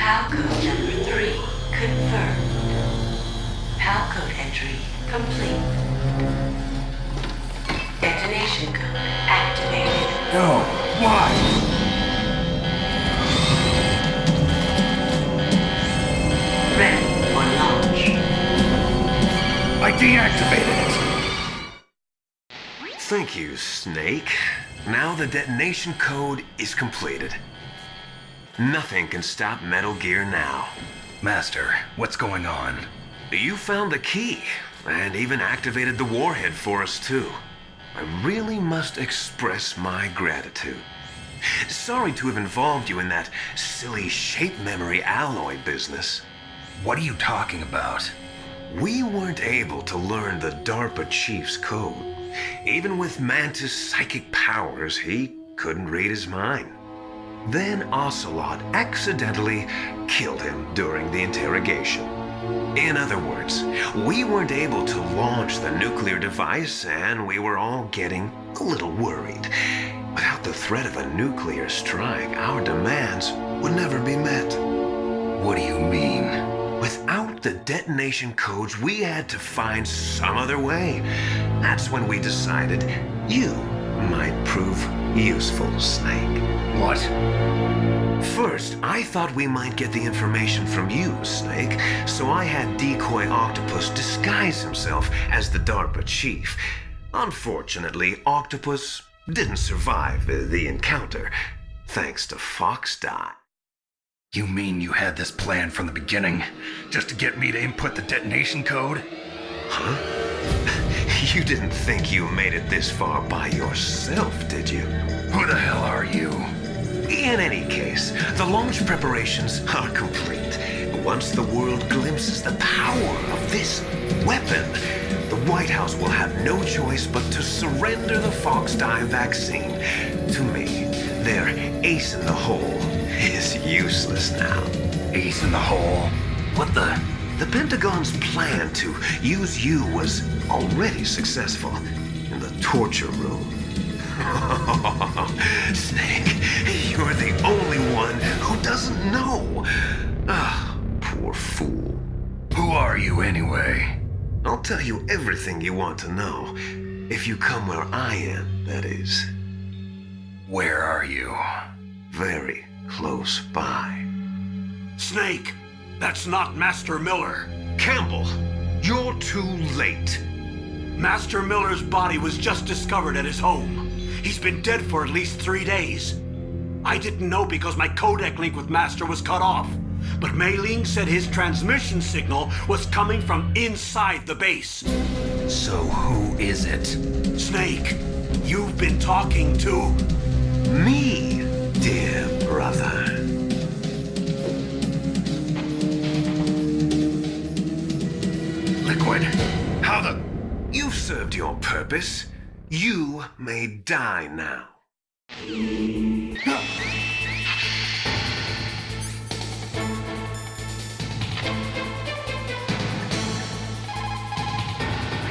PAL code number 3 confirmed. PAL code entry complete. Detonation code activated. No, why? Ready for launch. I deactivated it. Thank you, Snake. Now the detonation code is completed. Nothing can stop Metal Gear now. Master, what's going on? You found the key, and even activated the warhead for us too. I really must express my gratitude. Sorry to have involved you in that silly shape memory alloy business. What are you talking about? We weren't able to learn the DARPA chief's code. Even with Mantis' psychic powers, he couldn't read his mind. Then Ocelot accidentally killed him during the interrogation. In other words, we weren't able to launch the nuclear device, and we were all getting a little worried. Without the threat of a nuclear strike, our demands would never be met. What do you mean? Without the detonation codes, we had to find some other way. That's when we decided you might prove useful, Snake. What? First, I thought we might get the information from you, Snake, so I had Decoy Octopus disguise himself as the DARPA chief. Unfortunately, Octopus didn't survive the encounter, thanks to Fox Die. You mean you had this plan from the beginning, just to get me to input the detonation code? Huh? You didn't think you made it this far by yourself, did you? Who the hell are you? In any case, the launch preparations are complete. Once the world glimpses the power of this weapon, the White House will have no choice but to surrender the Fox Die vaccine to me. Their ace in the hole is useless now. Ace in the hole? What the? The Pentagon's plan to use you was already successful in the torture room. Snake, you're the only one who doesn't know. Ah, poor fool. Who are you anyway? I'll tell you everything you want to know. If you come where I am, that is. Where are you? Very close by. Snake, that's not Master Miller. Campbell, you're too late. Master Miller's body was just discovered at his home. He's been dead for at least 3 days. I didn't know because my codec link with Master was cut off. But Mei Ling said his transmission signal was coming from inside the base. So who is it? Snake, you've been talking to... Me, dear brother. Liquid, how the... You've served your purpose. You may die now.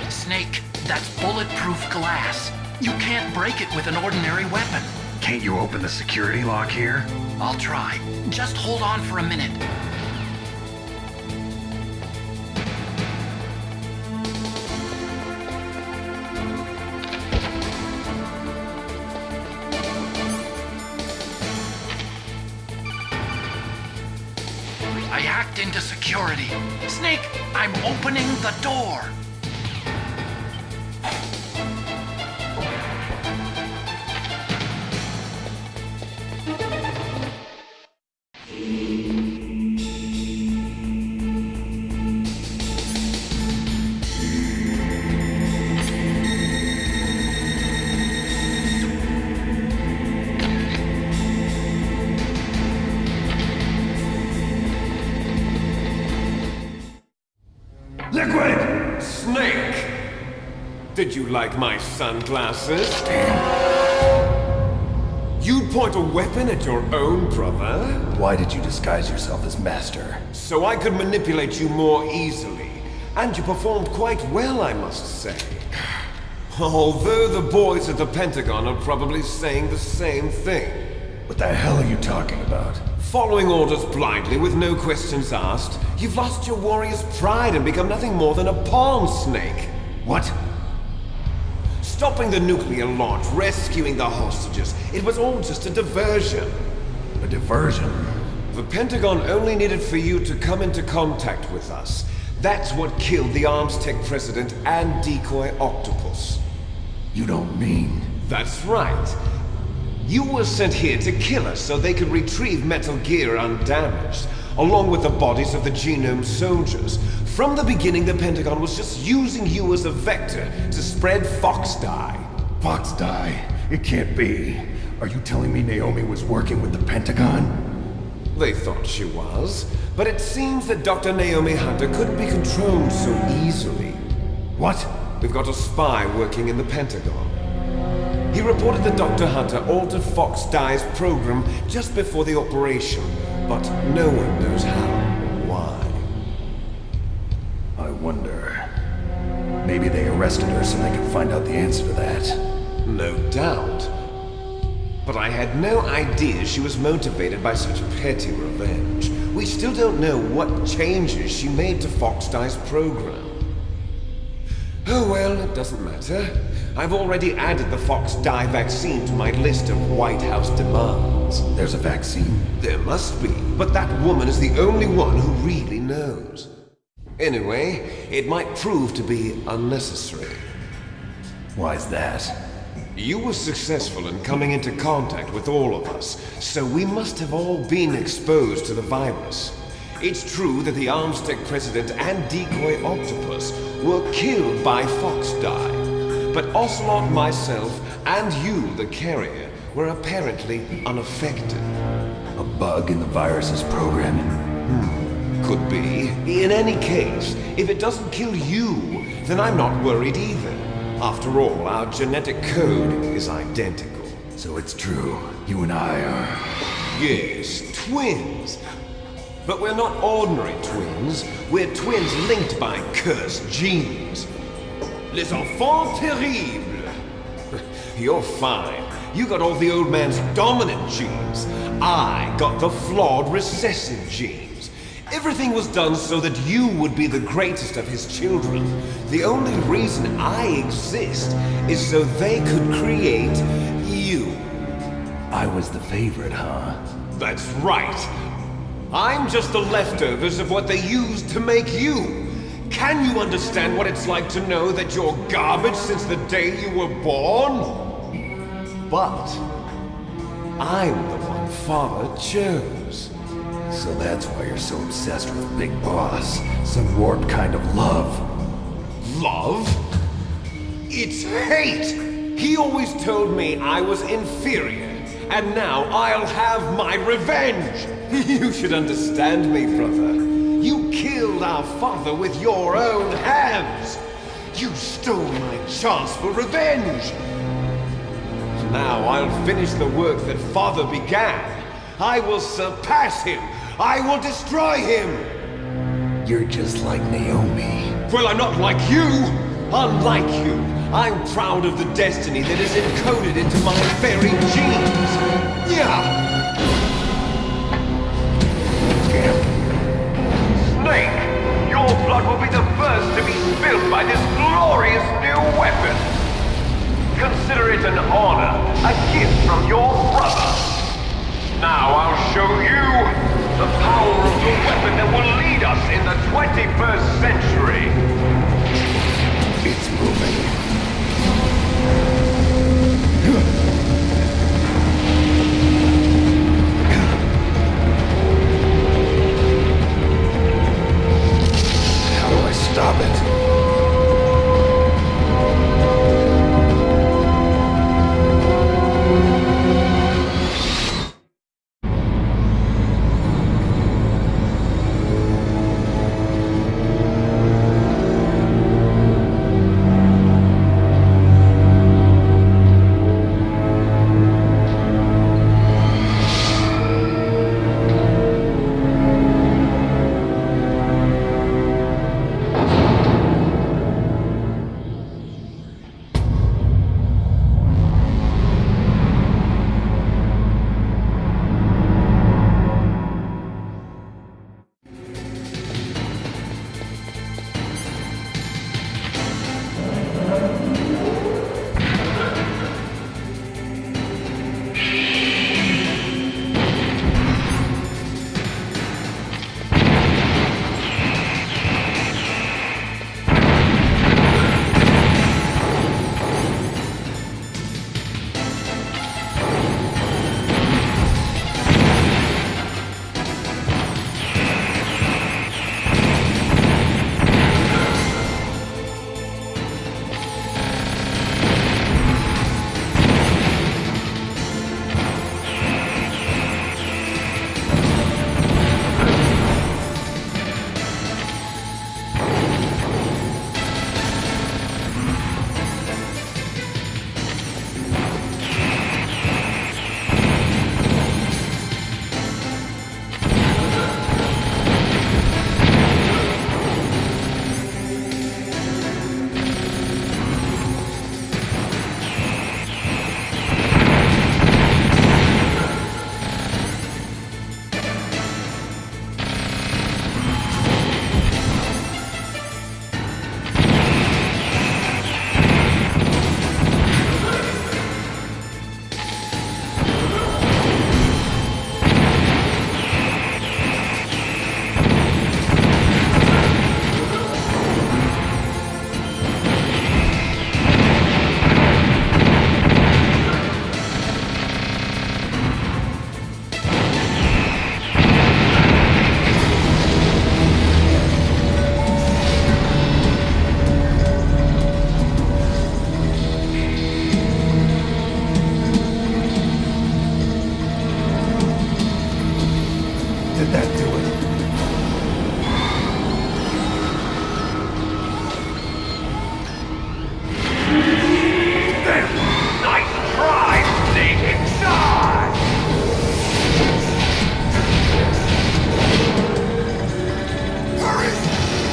Snake, that's bulletproof glass. You can't break it with an ordinary weapon. Can't you open the security lock here? I'll try. Just hold on for a minute. I hacked into security. Snake, I'm opening the door. Liquid! Snake! Did you like my sunglasses? You'd point a weapon at your own brother? Why did you disguise yourself as Master? So I could manipulate you more easily. And you performed quite well, I must say. Although the boys at the Pentagon are probably saying the same thing. What the hell are you talking about? Following orders blindly with no questions asked, you've lost your warrior's pride and become nothing more than a pawn, Snake. What? Stopping the nuclear launch, rescuing the hostages, it was all just a diversion. A diversion? The Pentagon only needed for you to come into contact with us. That's what killed the Armstech president and decoy Octopus. You don't mean... That's right. You were sent here to kill us so they could retrieve Metal Gear undamaged, along with the bodies of the Genome soldiers. From the beginning, the Pentagon was just using you as a vector to spread Fox Die. Fox Die? It can't be. Are you telling me Naomi was working with the Pentagon? They thought she was, but it seems that Dr. Naomi Hunter couldn't be controlled so easily. What? We've got a spy working in the Pentagon. He reported that Dr. Hunter altered Fox Die's program just before the operation, but no one knows how or why. I wonder... Maybe they arrested her so they could find out the answer to that. No doubt. But I had no idea she was motivated by such petty revenge. We still don't know what changes she made to Fox Die's program. Oh well, it doesn't matter. I've already added the Fox Die vaccine to my list of White House demands. There's a vaccine? There must be, but that woman is the only one who really knows. Anyway, it might prove to be unnecessary. Why's that? You were successful in coming into contact with all of us, so we must have all been exposed to the virus. It's true that the Armstech president and decoy Octopus were killed by Fox Die, but Ocelot, myself, and you, the carrier, were apparently unaffected. A bug in the virus's programming? Could be. In any case, if it doesn't kill you, then I'm not worried either. After all, our genetic code is identical. So it's true. You and I are... Yes, twins. But we're not ordinary twins. We're twins linked by cursed genes. Les enfants terribles. You're fine. You got all the old man's dominant genes. I got the flawed recessive genes. Everything was done so that you would be the greatest of his children. The only reason I exist is so they could create you. I was the favorite, huh? That's right. I'm just the leftovers of what they used to make you. Can you understand what it's like to know that you're garbage since the day you were born? But I'm the one Father chose. So that's why you're so obsessed with Big Boss. Some warped kind of love. Love? It's hate! He always told me I was inferior, and now I'll have my revenge! You should understand me, brother. You killed our father with your own hands! You stole my chance for revenge! Now I'll finish the work that Father began. I will surpass him! I will destroy him! You're just like Naomi. Well, I'm not like you! Unlike you, I'm proud of the destiny that is encoded into my very genes! Yeah! Snake! Your blood will be the first to be spilled by this glorious new weapon! Consider it an honor, a gift from your brother! Now I'll show you the power of the weapon that will lead us in the 21st century! It's moving. How do I stop it? Did that do it? Nice try, Snake! Inside! Hurry!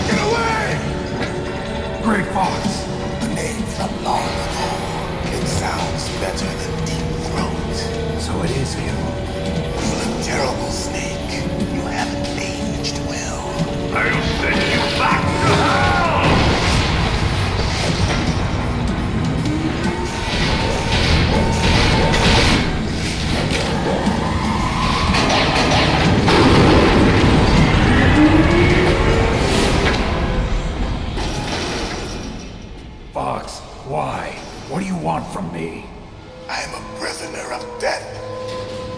Get away! Great Fox! A name from long ago. It sounds better than Deep Throat. So it is you. You look terrible, Snake. You haven't aged well. I'll send you back to hell! Fox, why? What do you want from me? I'm a prisoner of death.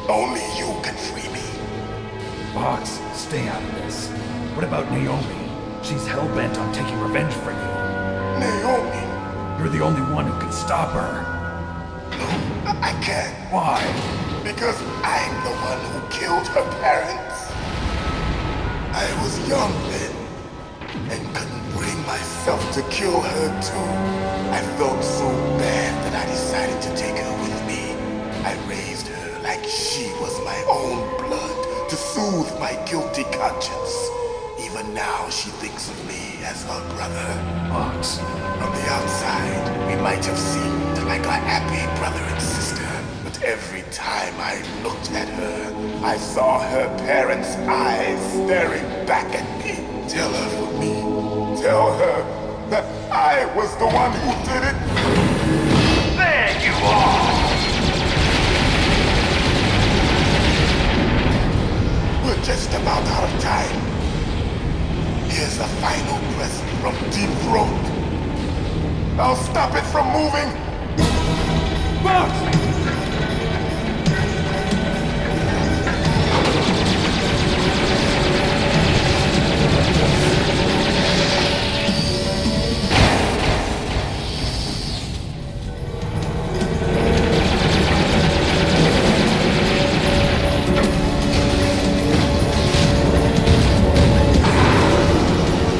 Only you can free me. Fox, stay out of this. What about Naomi? She's hell-bent on taking revenge for you. Naomi. You're the only one who can stop her. No, I can't. Why? Because I'm the one who killed her parents. I was young then, and couldn't bring myself to kill her too. I felt so bad that I decided to take her with me. I raised her like she was my own blood to soothe my guilty conscience. Even now she thinks of me as her brother. Fox, From the outside, we might have seemed like a happy brother and sister, but every time I looked at her, I saw her parents' eyes staring back at me. Tell her for me. Tell her that I was the one who did it. There you are! We're just about out of time. Here's a final present from Deep Throat. I'll stop it from moving. Fox!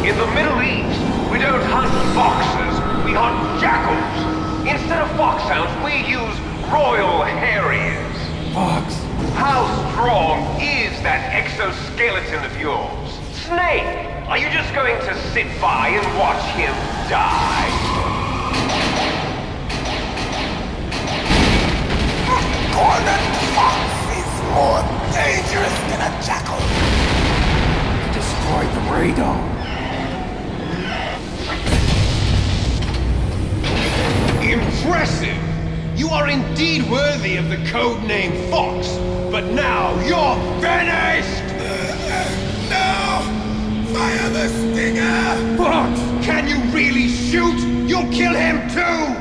In the Middle East, we don't hunt foxes, we hunt jackals. Instead of foxhounds, we use Royal Harriers. Fox, How strong is that exoskeleton of yours? Snake, are you just going to sit by and watch him die? Cornered fox is more dangerous than a jackal. destroyed the radome. Impressive! You are indeed worthy of the codename Fox, but now you're finished! No! Fire the stinger! Fox, can you really shoot? You'll kill him too!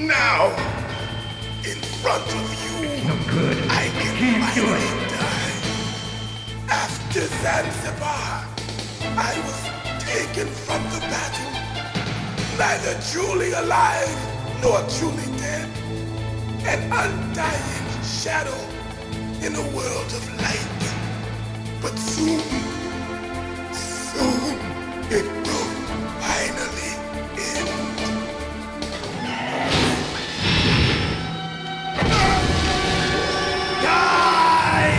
Now! In front of you, I can finally die. After Zanzibar, I was taken from the battle. Neither truly alive nor truly dead. An undying shadow in a world of light. But soon, it will finally end. Die!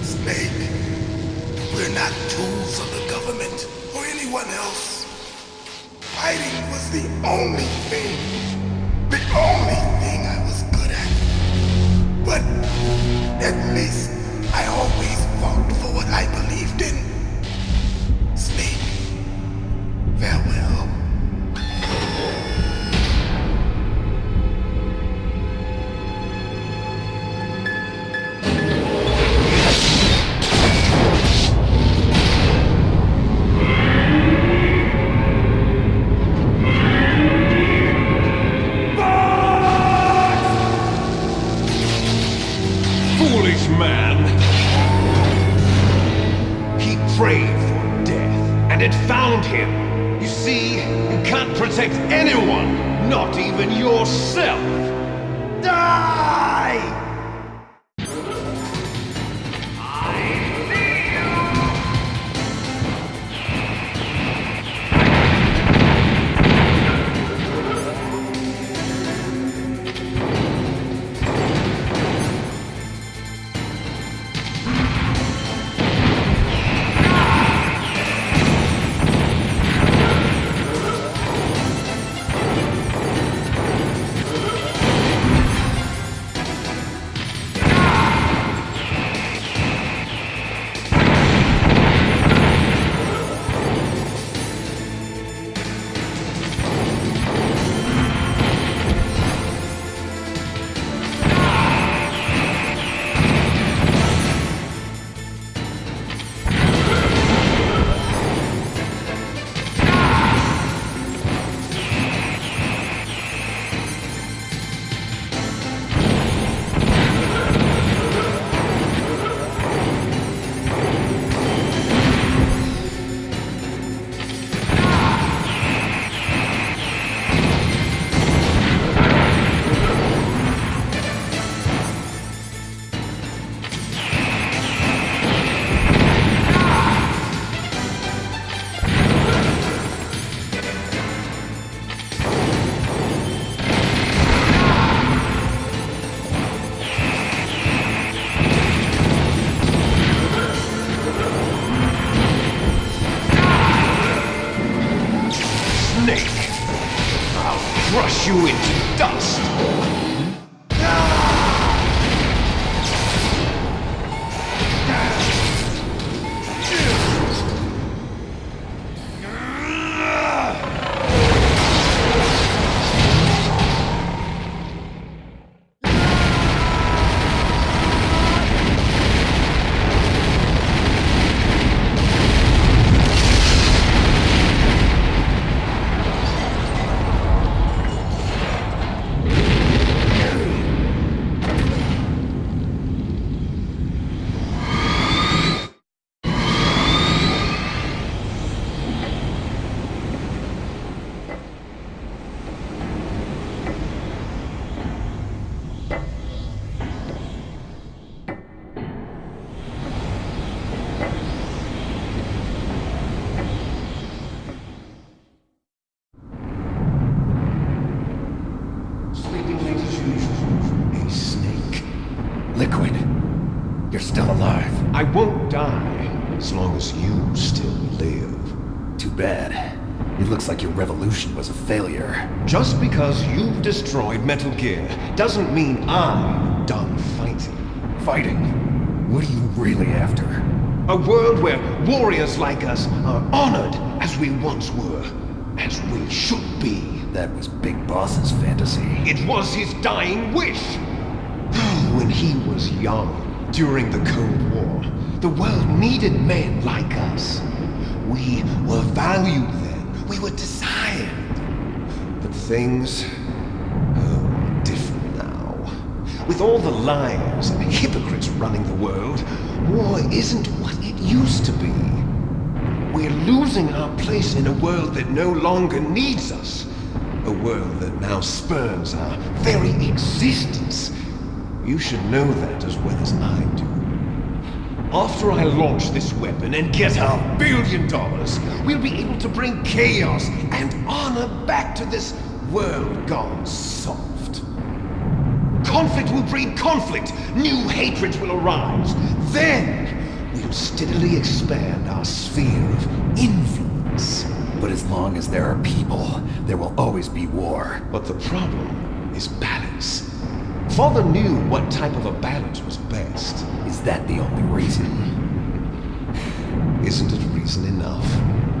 Snake, we're not tools of the government or anyone else. Fighting was the only thing I was good at. But at least I always fought for what I believed in. Snake, farewell. Foolish man! He prayed for death, and it found him. You see, you can't protect anyone, not even yourself. Die! Liquid, you're still alive. I won't die as long as you still live. Too bad. It looks like your revolution was a failure. Just because you've destroyed Metal Gear doesn't mean I'm done fighting. Fighting? What are you really after? A world where warriors like us are honored as we once were, as we should be. That was Big Boss's fantasy. It was his dying wish. When he was young, during the Cold War, the world needed men like us. We were valued then. We were desired. But things are different now. With all the liars and hypocrites running the world, war isn't what it used to be. We're losing our place in a world that no longer needs us. A world that now spurns our very existence. You should know that as well as I do. After I launch this weapon and get $1 billion, we'll be able to bring chaos and honor back to this world gone soft. Conflict will breed conflict. New hatreds will arise. Then we'll steadily expand our sphere of influence. But as long as there are people, there will always be war. But the problem is balance. Father knew what type of a balance was best. Is that the only reason? Isn't it reason enough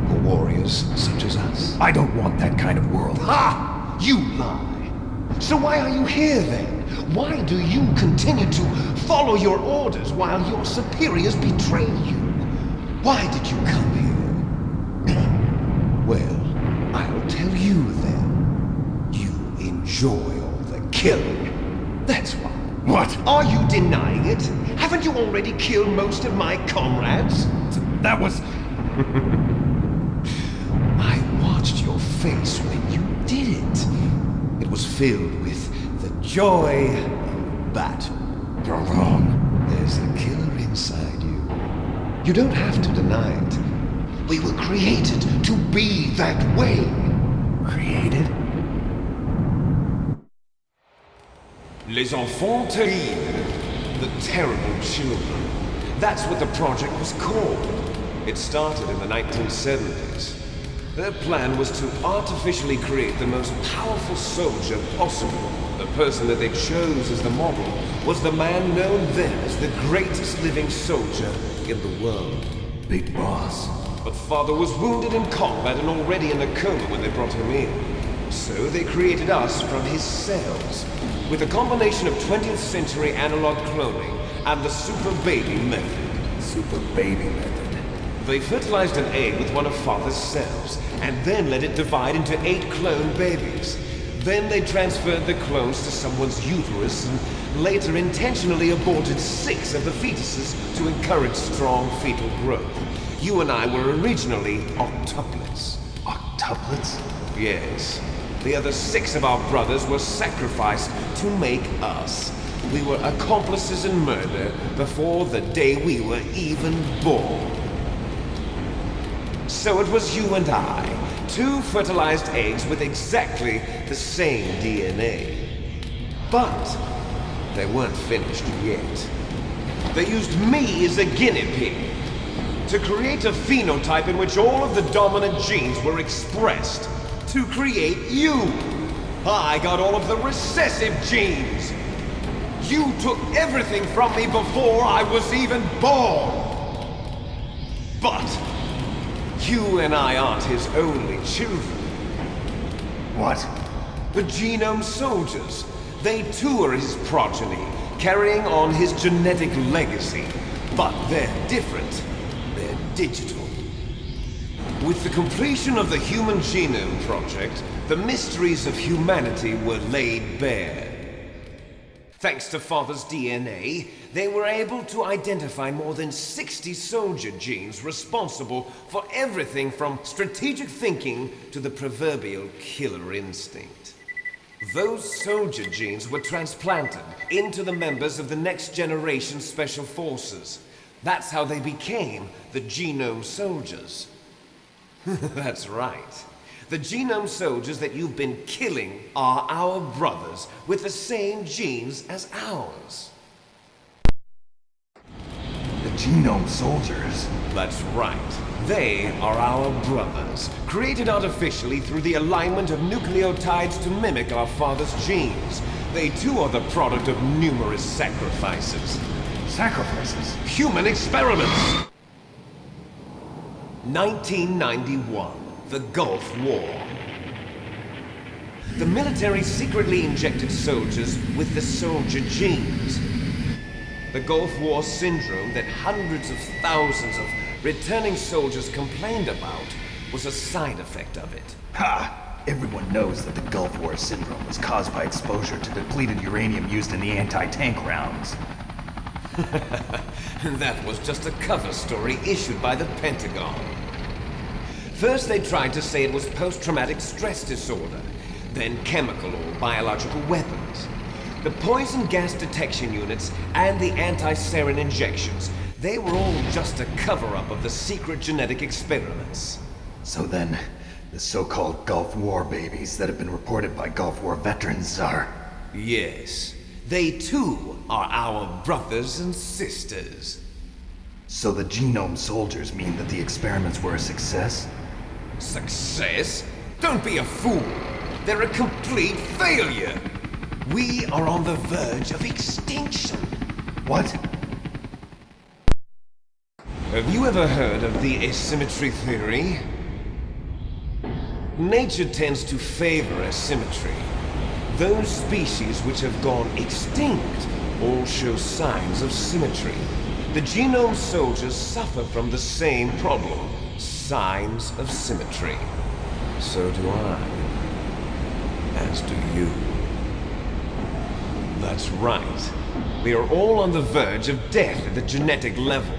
for warriors such as us? I don't want that kind of world. Ha! You lie. So why are you here then? Why do you continue to follow your orders while your superiors betray you? Why did you come here? Well, I'll tell you then. You enjoy all the killing. That's why. What? Are you denying it? Haven't you already killed most of my comrades? That was... I watched your face when you did it. It was filled with the joy of battle. You're wrong. There's a killer inside you. You don't have to deny it. We were created to be that way. Created? Les enfants terribles. The terrible children. That's what the project was called. It started in the 1970s. Their plan was to artificially create the most powerful soldier possible. The person that they chose as the model was the man known then as the greatest living soldier in the world. Big Boss. But Father was wounded in combat and already in a coma when they brought him in. So they created us from his cells, with a combination of 20th century analog cloning and the super baby method. Super baby method. They fertilized an egg with one of Father's cells, and then let it divide into 8 clone babies. Then they transferred the clones to someone's uterus, and later intentionally aborted 6 of the fetuses to encourage strong fetal growth. You and I were originally octuplets. Octuplets? Yes. The other 6 of our brothers were sacrificed to make us. We were accomplices in murder before the day we were even born. So it was you and I, 2 fertilized eggs with exactly the same DNA. But they weren't finished yet. They used me as a guinea pig to create a phenotype in which all of the dominant genes were expressed. To create you. I got all of the recessive genes. You took everything from me before I was even born. But you and I aren't his only children. What? The Genome Soldiers. They too are his progeny, carrying on his genetic legacy. But they're different. They're digital. With the completion of the Human Genome Project, the mysteries of humanity were laid bare. Thanks to Father's DNA, they were able to identify more than 60 soldier genes responsible for everything from strategic thinking to the proverbial killer instinct. Those soldier genes were transplanted into the members of the next generation Special Forces. That's how they became the Genome Soldiers. That's right. The Genome Soldiers that you've been killing are our brothers with the same genes as ours. Genome soldiers. That's right. They are our brothers, created artificially through the alignment of nucleotides to mimic our father's genes. They too are the product of numerous sacrifices. Sacrifices? Human experiments! 1991, the Gulf War. The military secretly injected soldiers with the soldier genes. The Gulf War syndrome that hundreds of thousands of returning soldiers complained about was a side effect of it. Ha! Everyone knows that the Gulf War syndrome was caused by exposure to depleted uranium used in the anti-tank rounds. That was just a cover story issued by the Pentagon. First they tried to say it was post-traumatic stress disorder, then chemical or biological weapons. The poison gas detection units and the anti-sarin injections, they were all just a cover-up of the secret genetic experiments. So then, the so-called Gulf War babies that have been reported by Gulf War veterans are... Yes, they too are our brothers and sisters. So the genome soldiers mean that the experiments were a success? Success? Don't be a fool! They're a complete failure! We are on the verge of extinction. What? Have you ever heard of the asymmetry theory? Nature tends to favor asymmetry. Those species which have gone extinct all show signs of symmetry. The genome soldiers suffer from the same problem, signs of symmetry. So do I. As do you. That's right. We are all on the verge of death at the genetic level.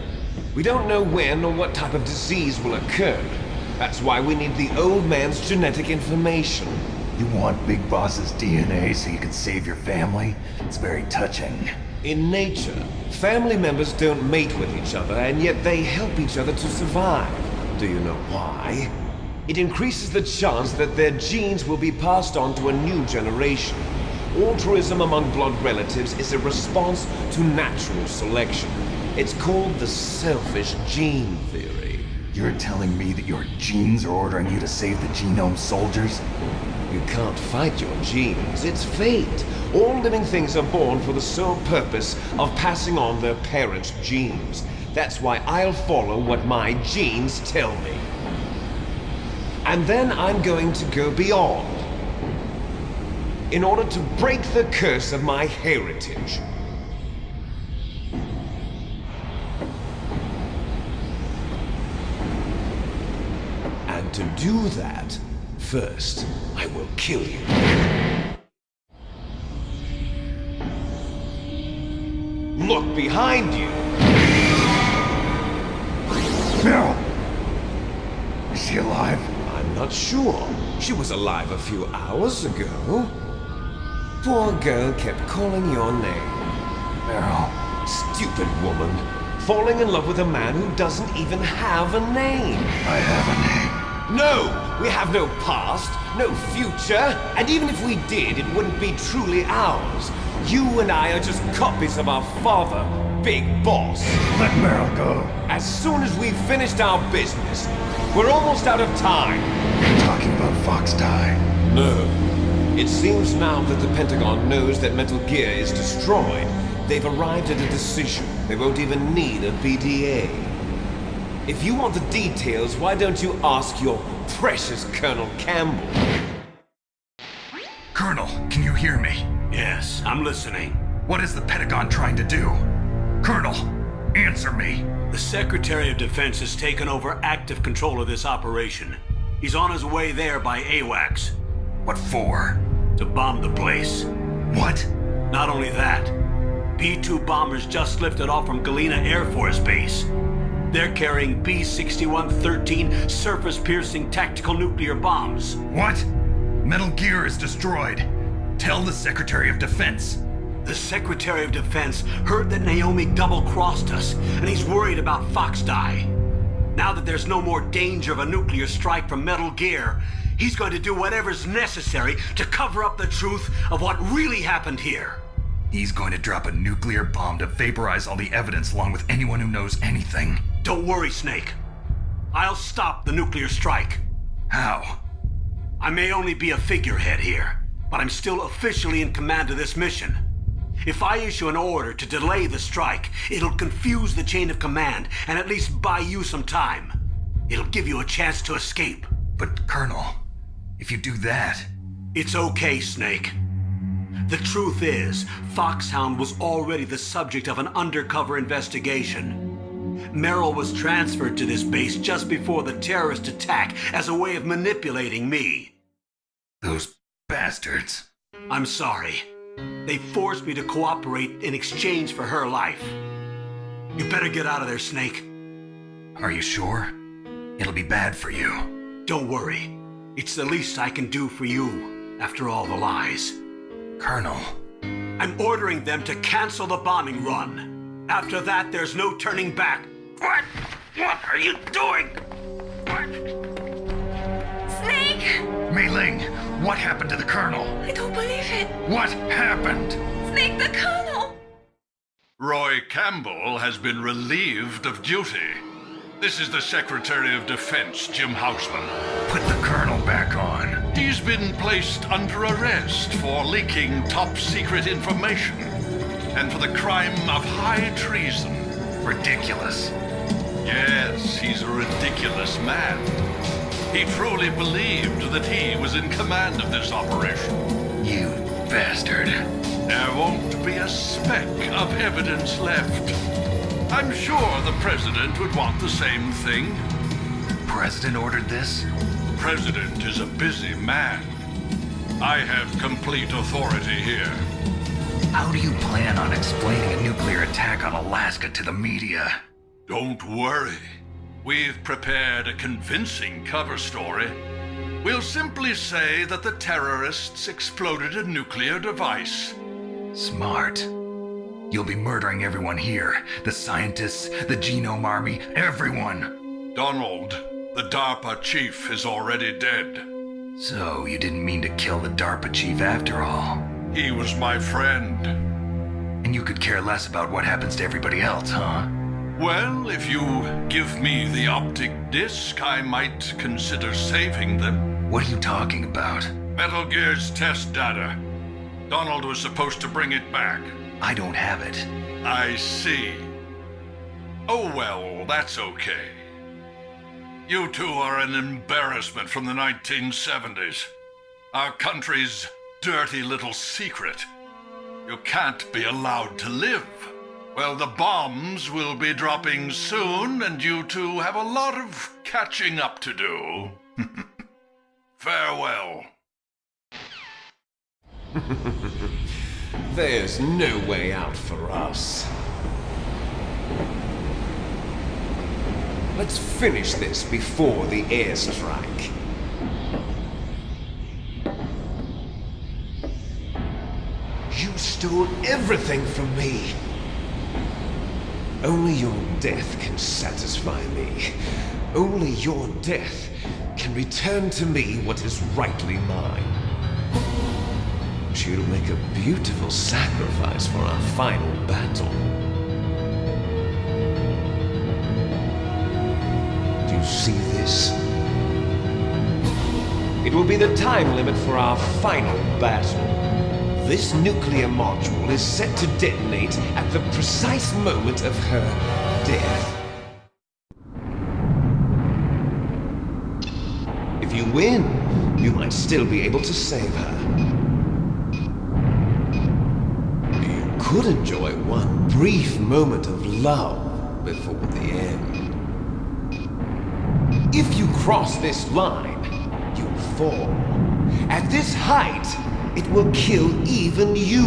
We don't know when or what type of disease will occur. That's why we need the old man's genetic information. You want Big Boss's DNA so you can save your family? It's very touching. In nature, family members don't mate with each other, and yet they help each other to survive. Do you know why? It increases the chance that their genes will be passed on to a new generation. Altruism among blood relatives is a response to natural selection. It's called the selfish gene theory. You're telling me that your genes are ordering you to save the genome soldiers? You can't fight your genes. It's fate. All living things are born for the sole purpose of passing on their parents' genes. That's why I'll follow what my genes tell me. And then I'm going to go beyond. In order to break the curse of my heritage. And to do that, first, I will kill you. Look behind you! Meryl! Is she alive? I'm not sure. She was alive a few hours ago. Poor girl kept calling your name. Meryl. Stupid woman. Falling in love with a man who doesn't even have a name. I have a name. No! We have no past, no future, and even if we did, it wouldn't be truly ours. You and I are just copies of our father, Big Boss. Let Meryl go. As soon as we've finished our business, we're almost out of time. You're talking about Fox Die. No. It seems now that the Pentagon knows that Metal Gear is destroyed. They've arrived at a decision. They won't even need a BDA. If you want the details, why don't you ask your precious Colonel Campbell? Colonel, can you hear me? Yes, I'm listening. What is the Pentagon trying to do? Colonel, answer me. The Secretary of Defense has taken over active control of this operation. He's on his way there by AWACS. What for? To bomb the place. What? Not only that, B-2 bombers just lifted off from Galena Air Force Base. They're carrying B-6113 surface-piercing tactical nuclear bombs. What? Metal Gear is destroyed. Tell the Secretary of Defense. The Secretary of Defense heard that Naomi double-crossed us, and he's worried about Fox Die. Now that there's no more danger of a nuclear strike from Metal Gear, he's going to do whatever's necessary to cover up the truth of what really happened here. He's going to drop a nuclear bomb to vaporize all the evidence along with anyone who knows anything. Don't worry, Snake. I'll stop the nuclear strike. How? I may only be a figurehead here, but I'm still officially in command of this mission. If I issue an order to delay the strike, it'll confuse the chain of command and at least buy you some time. It'll give you a chance to escape. But, Colonel, if you do that... It's okay, Snake. The truth is, Foxhound was already the subject of an undercover investigation. Merrill was transferred to this base just before the terrorist attack as a way of manipulating me. Those bastards. I'm sorry. They forced me to cooperate in exchange for her life. You better get out of there, Snake. Are you sure? It'll be bad for you. Don't worry. It's the least I can do for you, after all the lies. Colonel. I'm ordering them to cancel the bombing run. After that, there's no turning back. What? What are you doing? What? Snake! Mei Ling, what happened to the Colonel? I don't believe it. What happened? Snake, the Colonel! Roy Campbell has been relieved of duty. This is the Secretary of Defense, Jim Houseman. Put the Colonel back on. He's been placed under arrest for leaking top-secret information and for the crime of high treason. Ridiculous. Yes, he's a ridiculous man. He truly believed that he was in command of this operation. You bastard. There won't be a speck of evidence left. I'm sure the President would want the same thing. President ordered this? President is a busy man. I have complete authority here. How do you plan on explaining a nuclear attack on Alaska to the media? Don't worry. We've prepared a convincing cover story. We'll simply say that the terrorists exploded a nuclear device. Smart. You'll be murdering everyone here. The scientists, the Genome Army, everyone. Donald, the DARPA chief, is already dead. So, you didn't mean to kill the DARPA chief after all. He was my friend. And you could care less about what happens to everybody else, huh? Well, if you give me the optic disc, I might consider saving them. What are you talking about? Metal Gear's test data. Donald was supposed to bring it back. I don't have it. I see. Oh well, that's okay. You two are an embarrassment from the 1970s. Our country's dirty little secret. You can't be allowed to live. Well, the bombs will be dropping soon, and you two have a lot of catching up to do. Farewell. There's no way out for us. Let's finish this before the airstrike. You stole everything from me. Only your death can satisfy me. Only your death can return to me what is rightly mine. She'll make a beautiful sacrifice for our final battle. Do you see this? It will be the time limit for our final battle. This nuclear module is set to detonate at the precise moment of her death. If you win, you might still be able to save her. You could enjoy one brief moment of love before the end. If you cross this line, you'll fall. At this height, it will kill even you.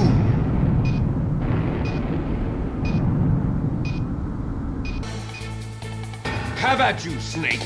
Have at you, Snake.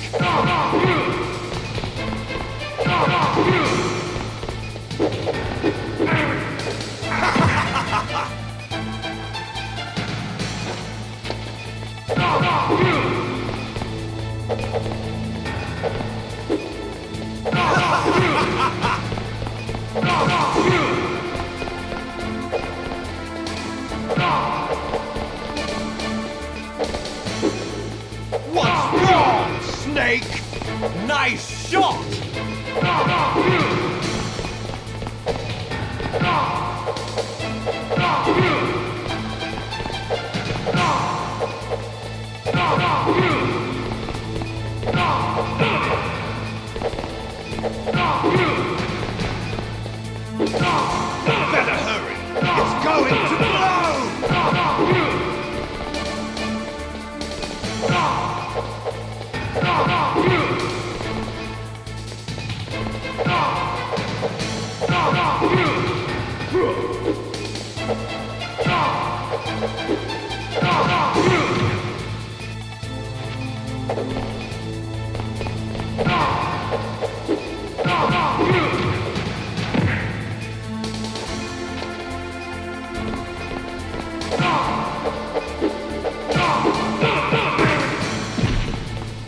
Snake! Nice shot! Better hurry! It's going to blow!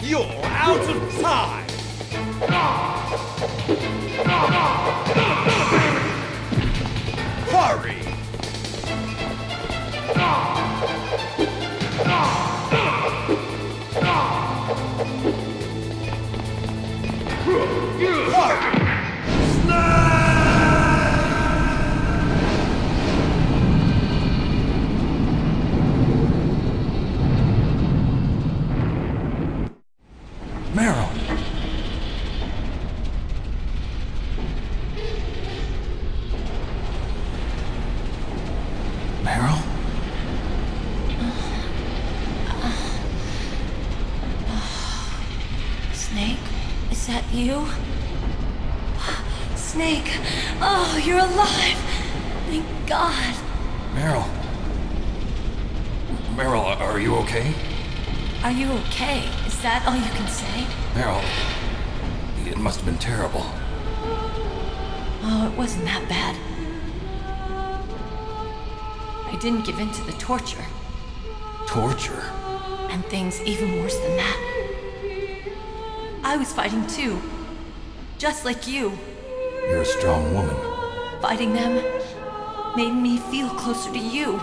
You're out of time! Hurry! Meryl! Meryl? Snake, is that you? Snake, oh, you're alive! Thank God. Meryl? Meryl, are you okay? Are you okay? Is that all you can say? Meryl, it must have been terrible. Oh, it wasn't that bad. I didn't give in to the torture. Torture? And things even worse than that. I was fighting too. Just like you. You're a strong woman. Fighting them made me feel closer to you.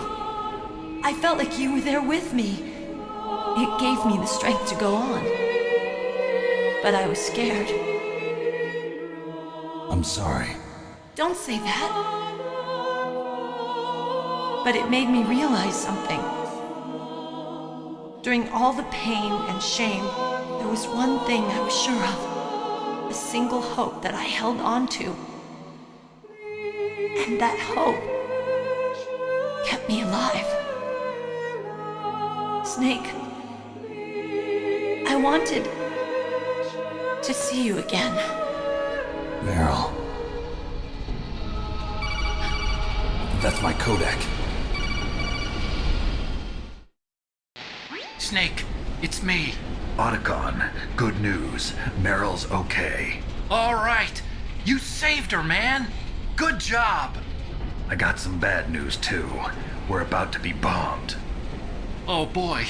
I felt like you were there with me. It gave me the strength to go on. But I was scared. I'm sorry. Don't say that. But it made me realize something. During all the pain and shame, there was one thing I was sure of. A single hope that I held on to. And that hope kept me alive. Snake, I wanted to see you again. Meryl. That's my Kodak. Snake, it's me. Otacon, good news. Meryl's okay. All right. You saved her, man. Good job. I got some bad news, too. We're about to be bombed. Oh, boy.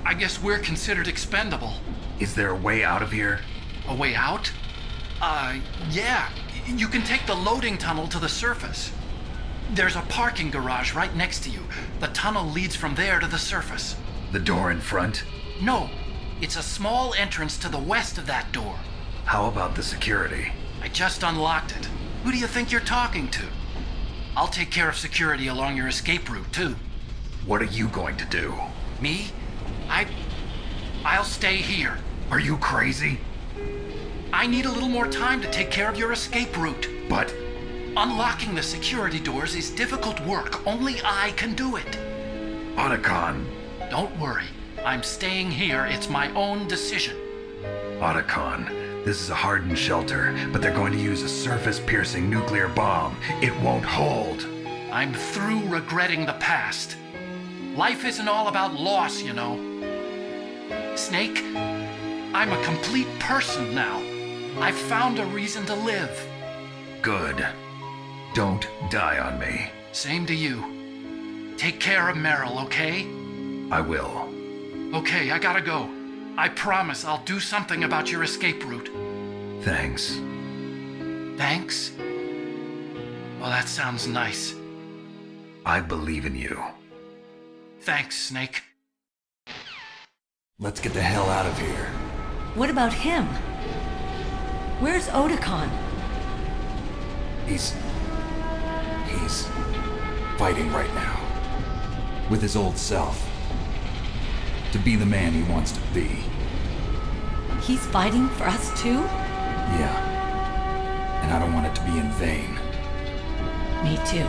I guess we're considered expendable. Is there a way out of here? A way out? Yeah. You can take the loading tunnel to the surface. There's a parking garage right next to you. The tunnel leads from there to the surface. The door in front? No. It's a small entrance to the west of that door. How about the security? I just unlocked it. Who do you think you're talking to? I'll take care of security along your escape route, too. What are you going to do? Me? I'll stay here. Are you crazy? I need a little more time to take care of your escape route. But Unlocking the security doors is difficult work. Only I can do it. Otacon. Don't worry. I'm staying here. It's my own decision. Otacon, this is a hardened shelter, but they're going to use a surface-piercing nuclear bomb. It won't hold. I'm through regretting the past. Life isn't all about loss, you know. Snake, I'm a complete person now. I've found a reason to live. Good. Don't die on me. Same to you. Take care of Meryl, okay? I will. Okay, I gotta go. I promise I'll do something about your escape route. Thanks. Thanks? Well, that sounds nice. I believe in you. Thanks, Snake. Let's get the hell out of here. What about him? Where's Otakon? He's fighting right now. With his old self. To be the man he wants to be. He's fighting for us too? Yeah. And I don't want it to be in vain. Me too.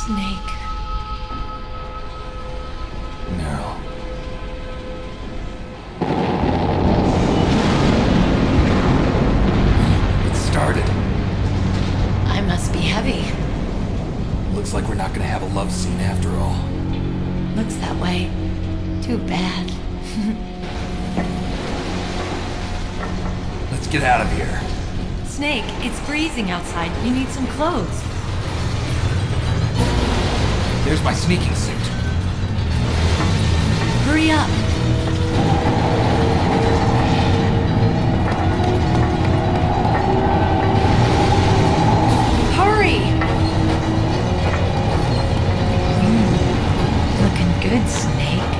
Snake. Meryl. It started. I must be heavy. Looks like we're not gonna have a love scene after all. Looks that way. Too bad. Let's get out of here. Snake, it's freezing outside. You need some clothes. There's my sneaking suit. Hurry up. Hurry! Looking good, Snake.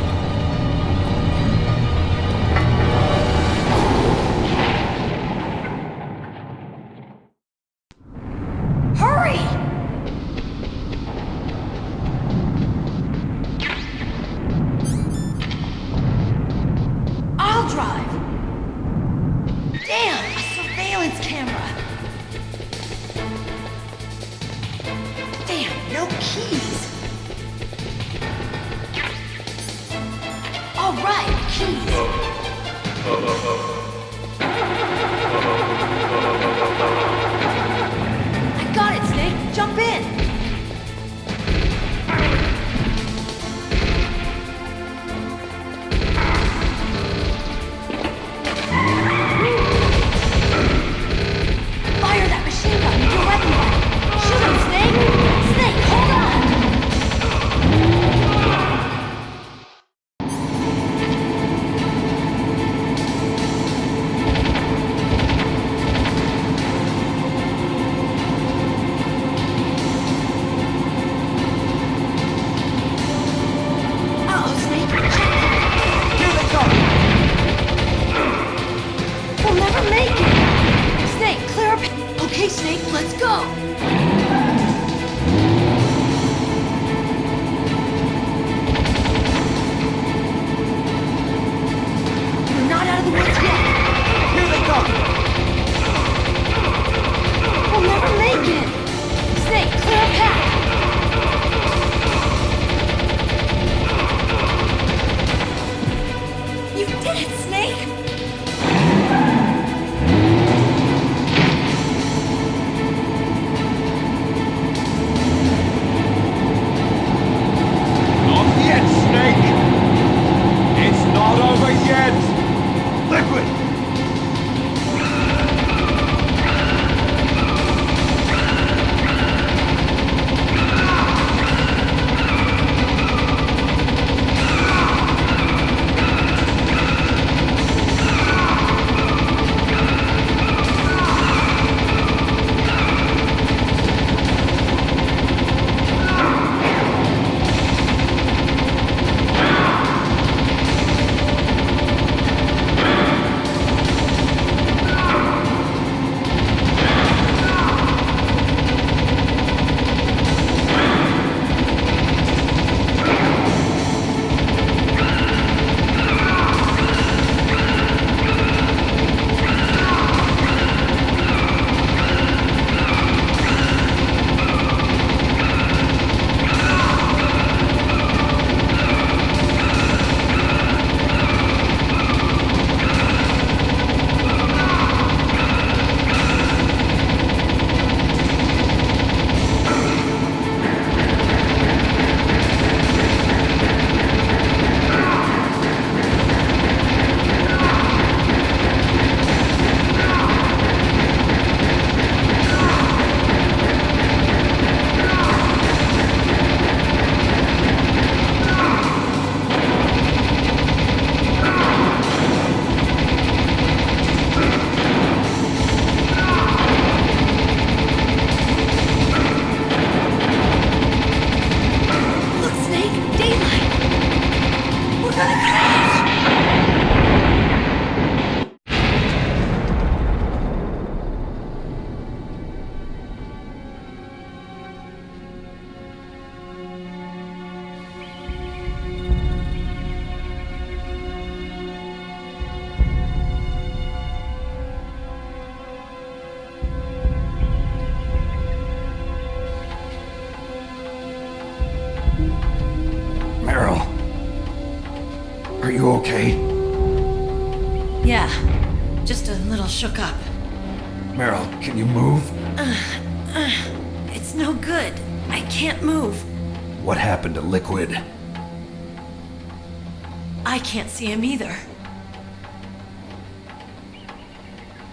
Hurry! I'll drive. Damn, a surveillance camera. Damn, no keys. All right, keys. I got it, Snake. Jump in. Fire that machine gun into a weapon bag. Shoot him, Snake. Snake, hold on. Uh-oh, Snake. Here they come. We'll never make it. Snake, clear up. Okay, Snake, let's go. We're not out of the woods yet. Here they come. We'll never make it. Snake, clear a path. You did it, Snake! Are you okay? Yeah, just a little shook up. Meryl, can you move? It's no good. I can't move. What happened to Liquid? I can't see him either.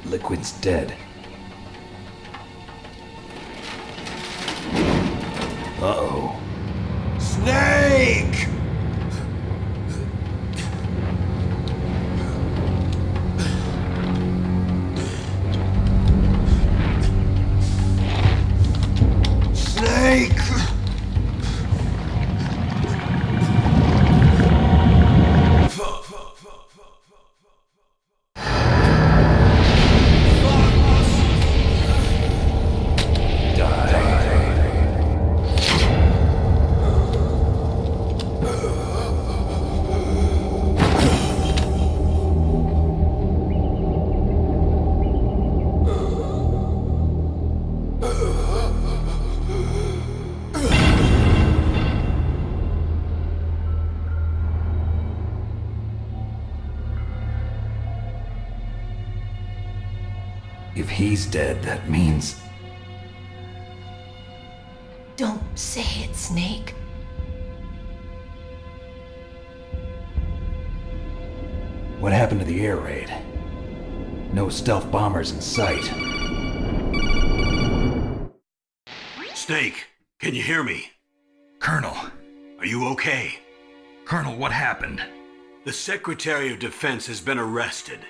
Liquid's dead. Uh-oh. Snake! Snake! If he's dead, that means... Don't say it, Snake. What happened to the air raid? No stealth bombers in sight. Snake, can you hear me? Colonel. Are you okay? Colonel, what happened? The Secretary of Defense has been arrested.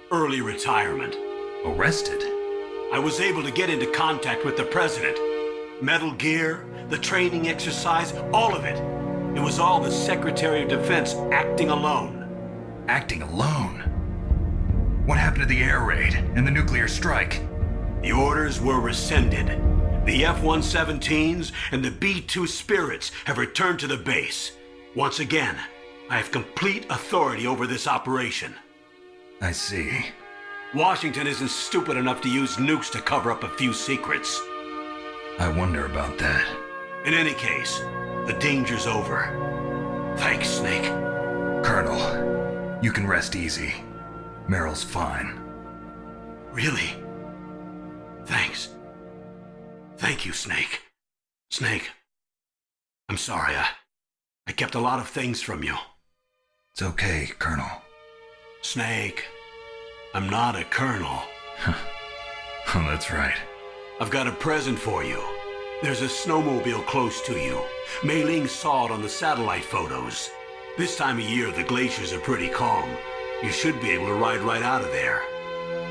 Early retirement. Arrested? I was able to get into contact with the President. Metal Gear, the training exercise, all of it. It was all the Secretary of Defense acting alone. Acting alone? What happened to the air raid and the nuclear strike? The orders were rescinded. The F-117s and the B-2 Spirits have returned to the base. Once again, I have complete authority over this operation. I see. Washington isn't stupid enough to use nukes to cover up a few secrets. I wonder about that. In any case, the danger's over. Thanks, Snake. Colonel, you can rest easy. Meryl's fine. Really? Thanks. Thank you, Snake. Snake, I'm sorry. I kept a lot of things from you. It's okay, Colonel. Snake, I'm not a colonel. Oh, that's right. I've got a present for you. There's a snowmobile close to you. Mei Ling saw it on the satellite photos. This time of year, the glaciers are pretty calm. You should be able to ride right out of there.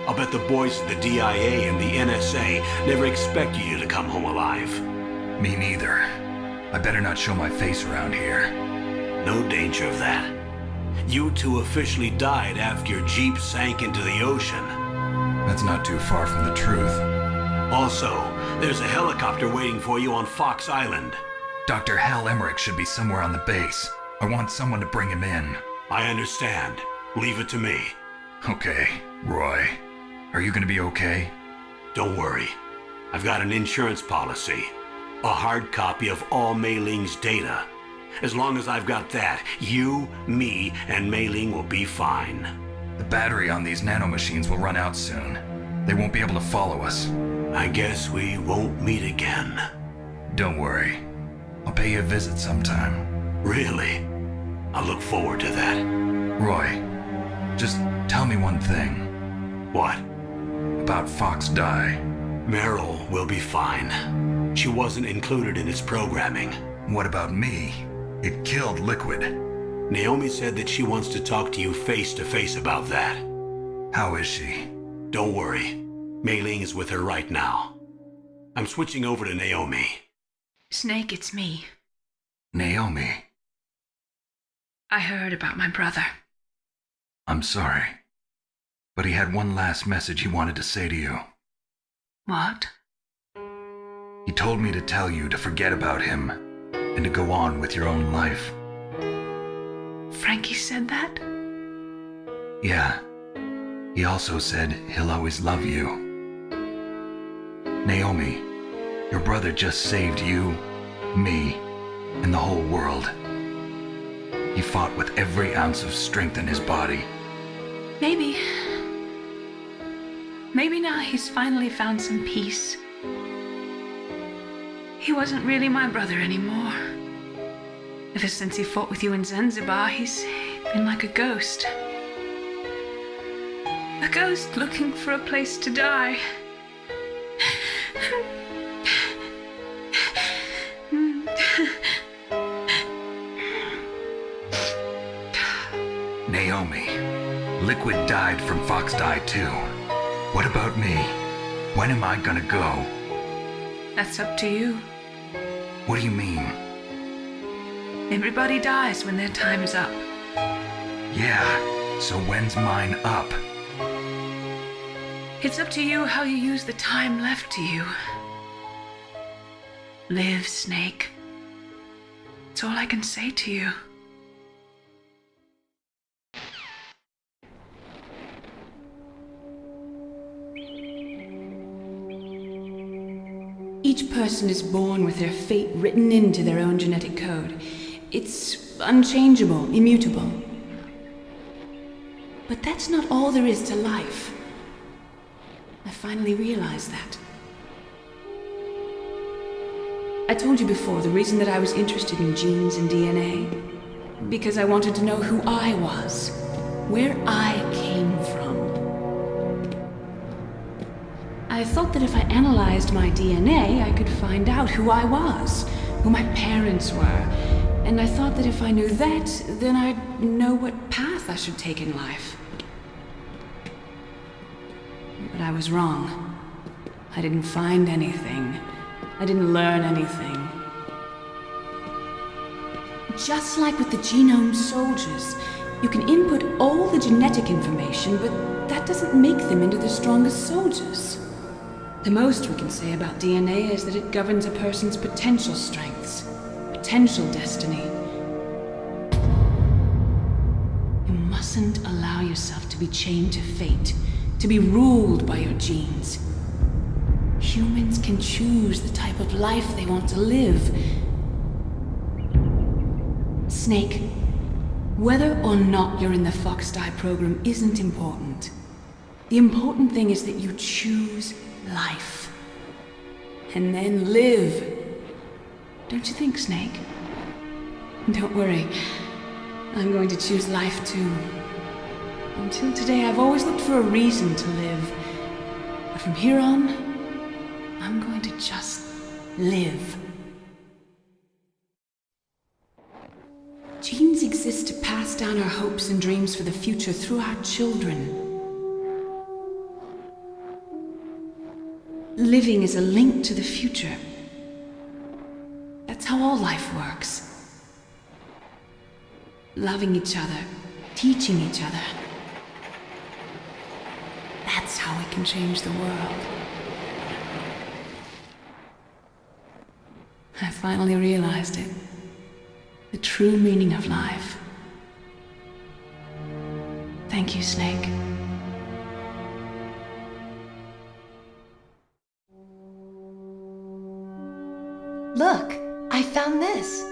I'll bet the boys at the DIA and the NSA never expected you to come home alive. Me neither. I better not show my face around here. No danger of that. You two officially died after your Jeep sank into the ocean. That's not too far from the truth. Also, there's a helicopter waiting for you on Fox Island. Dr. Hal Emmerich should be somewhere on the base. I want someone to bring him in. I understand. Leave it to me. Okay, Roy. Are you gonna be okay? Don't worry. I've got an insurance policy. A hard copy of all Mei Ling's data. As long as I've got that, you, me, and Mei Ling will be fine. The battery on these nanomachines will run out soon. They won't be able to follow us. I guess we won't meet again. Don't worry. I'll pay you a visit sometime. Really? I look forward to that. Roy, just tell me one thing. What? About Fox Die. Meryl will be fine. She wasn't included in its programming. What about me? It killed Liquid. Naomi said that she wants to talk to you face to face about that. How is she? Don't worry. Mei Ling is with her right now. I'm switching over to Naomi. Snake, it's me. Naomi. I heard about my brother. I'm sorry. But he had one last message he wanted to say to you. What? He told me to tell you to forget about him and to go on with your own life. Frankie said that? Yeah. He also said he'll always love you. Naomi, your brother just saved you, me, and the whole world. He fought with every ounce of strength in his body. Maybe now he's finally found some peace. He wasn't really my brother anymore. Ever since he fought with you in Zanzibar, he's been like a ghost. A ghost looking for a place to die. Naomi, Liquid died from Fox Die too. What about me? When am I gonna go? That's up to you. What do you mean? Everybody dies when their time is up. Yeah, so when's mine up? It's up to you how you use the time left to you. Live, Snake. That's all I can say to you. Each person is born with their fate written into their own genetic code. It's unchangeable, immutable. But that's not all there is to life. I finally realized that. I told you before the reason that I was interested in genes and DNA. Because I wanted to know who I was, where I came from. I thought that if I analyzed my DNA, I could find out who I was, who my parents were. And I thought that if I knew that, then I'd know what path I should take in life. But I was wrong. I didn't find anything. I didn't learn anything. Just like with the genome soldiers, you can input all the genetic information, but that doesn't make them into the strongest soldiers. The most we can say about DNA is that it governs a person's potential strengths, potential destiny. You mustn't allow yourself to be chained to fate, to be ruled by your genes. Humans can choose the type of life they want to live. Snake, whether or not you're in the Fox Die program isn't important. The important thing is that you choose life. And then live. Don't you think, Snake? Don't worry. I'm going to choose life too. Until today, I've always looked for a reason to live. But from here on, I'm going to just live. Genes exist to pass down our hopes and dreams for the future through our children. Living is a link to the future. That's how all life works. Loving each other, teaching each other. That's how we can change the world. I finally realized it. The true meaning of life. Thank you, Snake. Look, I found this.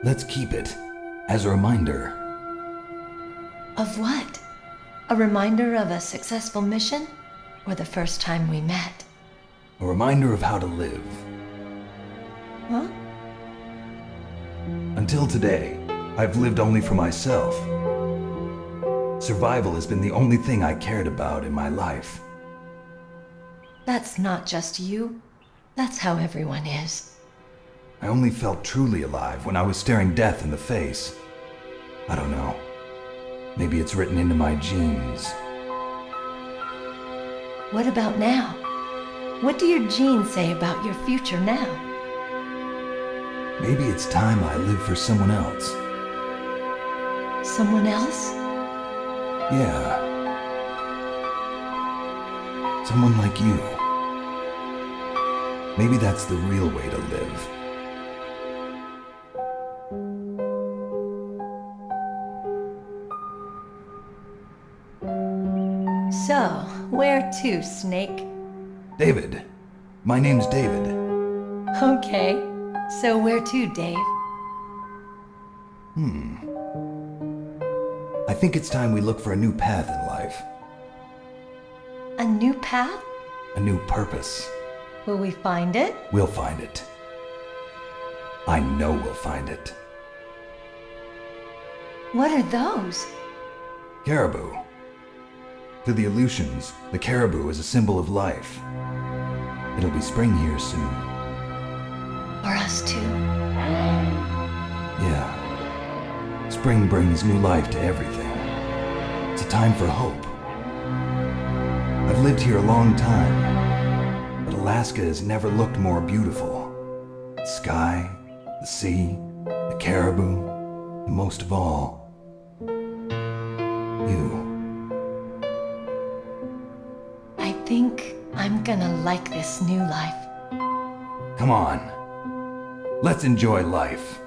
Let's keep it as a reminder. Of what? A reminder of a successful mission? Or the first time we met? A reminder of how to live. Huh? Until today, I've lived only for myself. Survival has been the only thing I cared about in my life. That's not just you. That's how everyone is. I only felt truly alive when I was staring death in the face. I don't know. Maybe it's written into my genes. What about now? What do your genes say about your future now? Maybe it's time I live for someone else. Someone else? Yeah. Someone like you. Maybe that's the real way to live. So, where to, Snake? David. My name's David. Okay. So where to, Dave? I think it's time we look for a new path in life. A new path? A new purpose. Will we find it? We'll find it. I know we'll find it. What are those? Caribou. To the Aleutians, the caribou is a symbol of life. It'll be spring here soon. For us too? Yeah. Spring brings new life to everything. It's a time for hope. I've lived here a long time, but Alaska has never looked more beautiful. The sky, the sea, the caribou, and most of all, you. I think I'm gonna like this new life. Come on. Let's enjoy life.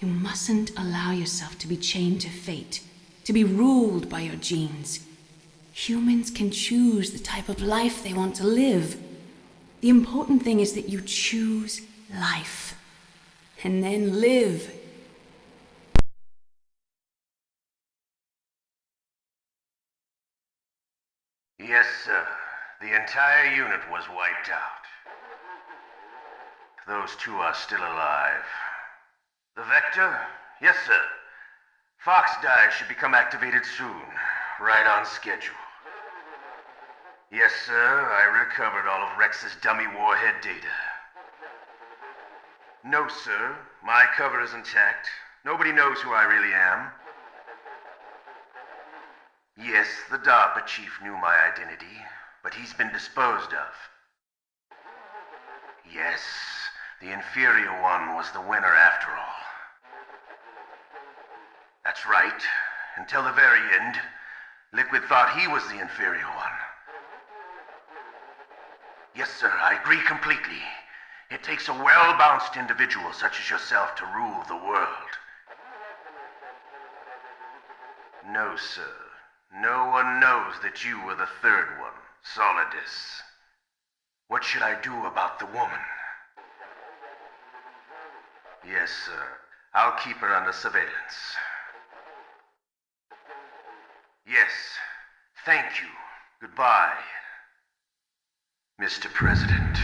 You mustn't allow yourself to be chained to fate, to be ruled by your genes. Humans can choose the type of life they want to live. The important thing is that you choose life, and then live. Yes, sir. The entire unit was wiped out. Those two are still alive. The Vector? Yes, sir. Fox Dive should become activated soon. Right on schedule. Yes, sir. I recovered all of Rex's dummy warhead data. No, sir. My cover is intact. Nobody knows who I really am. Yes, the DARPA chief knew my identity, but he's been disposed of. Yes, the inferior one was the winner after all. That's right. Until the very end, Liquid thought he was the inferior one. Yes, sir, I agree completely. It takes a well-balanced individual such as yourself to rule the world. No, sir. No one knows that you were the third one, Solidus. What should I do about the woman? Yes, sir. I'll keep her under surveillance. Yes. Thank you. Goodbye, Mr. President.